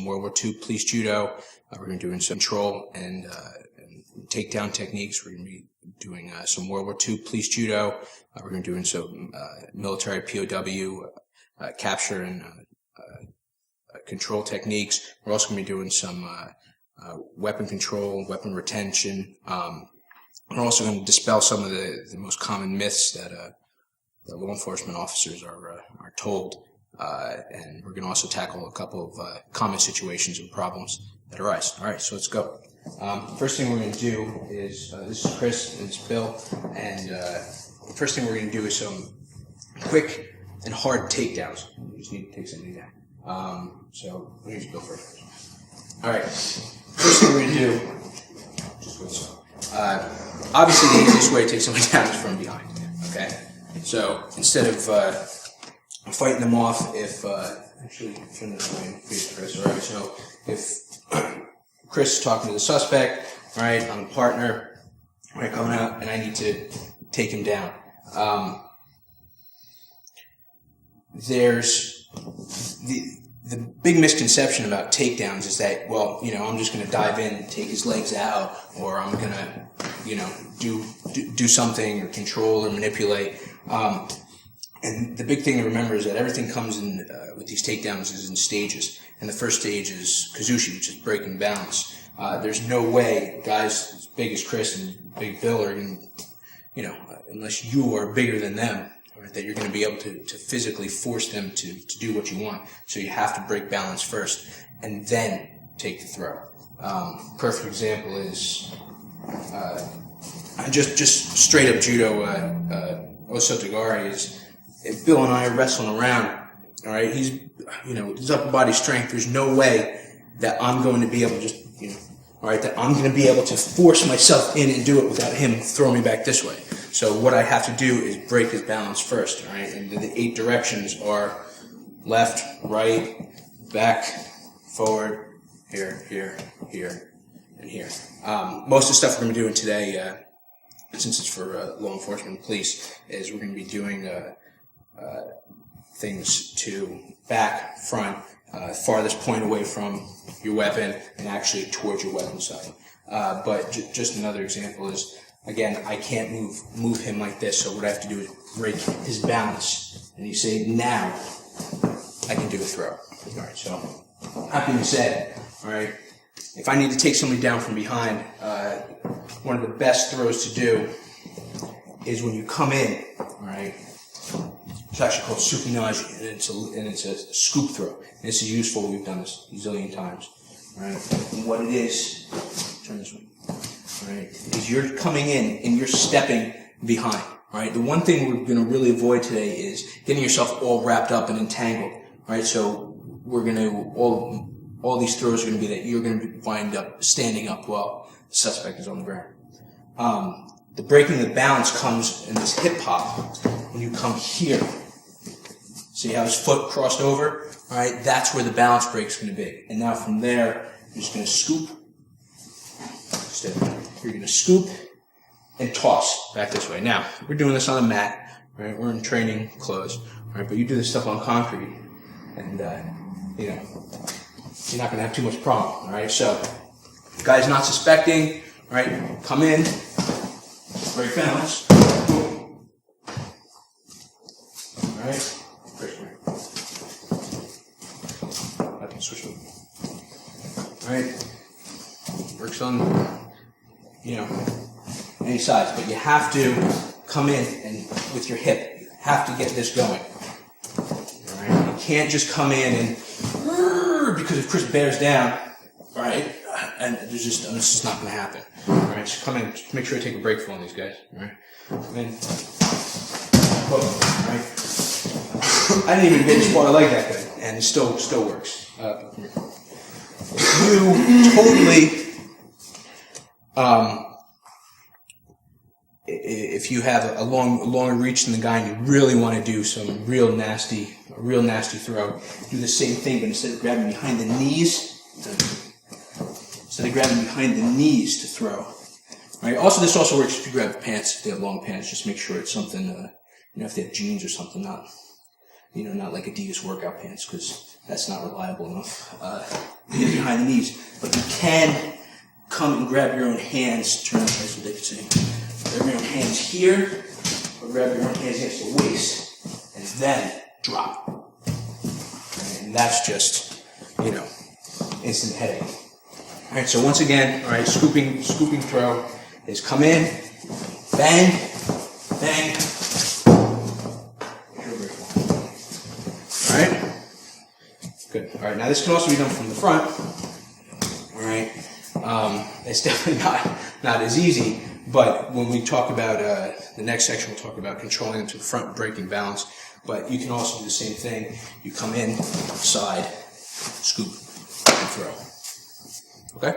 some World War II police judo. We're going to be doing some control and takedown techniques. We're going to be doing some World War II police judo. We're going to be doing some military POW capture and control techniques. We're also going to be doing some weapon control, weapon retention. We're also going to dispel some of the most common myths that law enforcement officers are told. And we're going to also tackle a couple of common situations and problems that arise. All right, so let's go. First thing we're going to do is, this is Chris and it's Bill, and the first thing we're going to do is some quick and hard takedowns. We just need to take somebody down. So here's Bill first. All right, first thing we're going to do, obviously the easiest way to take somebody down is from behind, okay? So instead of fighting them off, actually turn this way and face Chris, all right? So if Chris is talking to the suspect, all right, I'm a partner, all right, coming out, and I need to take him down. There's the big misconception about takedowns is that, well, I'm just going to dive in and take his legs out, or I'm going to, do something or control or manipulate. And the big thing to remember is that everything comes in with these takedowns is in stages. And the first stage is Kazushi, which is breaking balance. There's no way guys as big as Chris and Big Bill are going to, unless you are bigger than them, right, that you're going to be able to physically force them to do what you want. So you have to break balance first and then take the throw. Perfect example is just straight up judo. Oso Tagari is, if Bill and I are wrestling around, all right, he's, his upper body strength, there's no way that I'm going to be able to just, all right, that I'm going to be able to force myself in and do it without him throwing me back this way. So what I have to do is break his balance first, all right? And the 8 directions are left, right, back, forward, here, here, here, and here. Most of the stuff we're going to be doing today, since it's for law enforcement and police, is we're going to be doing things to back, front, farthest point away from your weapon and actually towards your weapon side. But just another example is, again, I can't move him like this, so what I have to do is break his balance. And you say, now I can do a throw. All right, so that being said, all right, if I need to take somebody down from behind, one of the best throws to do is when you come in, all right. It's actually called tsukinaji, and it's a scoop throw. And this is useful. We've done this a zillion times. All right. And what it is, turn this way. All right, is you're coming in and you're stepping behind. All right. The one thing we're going to really avoid today is getting yourself all wrapped up and entangled. All right. So we're going to all these throws are going to be that you're going to wind up standing up while the suspect is on the ground. The breaking the balance comes in this hip hop when you come here. See how his foot crossed over? All right, that's where the balance break is going to be. And now from there, you're just going to scoop. You're going to scoop and toss back this way. Now, we're doing this on a mat, right? We're in training clothes, right? But you do this stuff on concrete, and you're not going to have too much problem, all right? So, the guy's not suspecting, right? Come in, break balance, boom. All right. I can switch them. All right. Works on, any size, but you have to come in and with your hip, you have to get this going. All right. You can't just come in and because if Chris bears down, all right, and it's just not going to happen. All right. So come in, just make sure I take a break for one of these guys. All right. Come in. Boom. All right. I didn't even get as far like that good, and it still works. You totally, if you have a longer reach than the guy and you really want to do some real nasty throw, do the same thing, but instead of grabbing behind the knees, to throw. Right. Also, this also works if you grab pants, if they have long pants, just make sure it's something, if they have jeans or something, not like Adidas workout pants, because that's not reliable enough. Behind the knees. But you can come and grab your own hands, turn that's what they could say. Grab your own hands here, or grab your own hands against the waist, and then drop. And that's just, instant headache. All right, so once again, all right, scooping throw is come in, bang, bang. All right, good. All right, now this can also be done from the front. All right, it's definitely not as easy, but when we talk about the next section, we'll talk about controlling them to the front, breaking balance. But you can also do the same thing. You come in, side, scoop, and throw. Okay?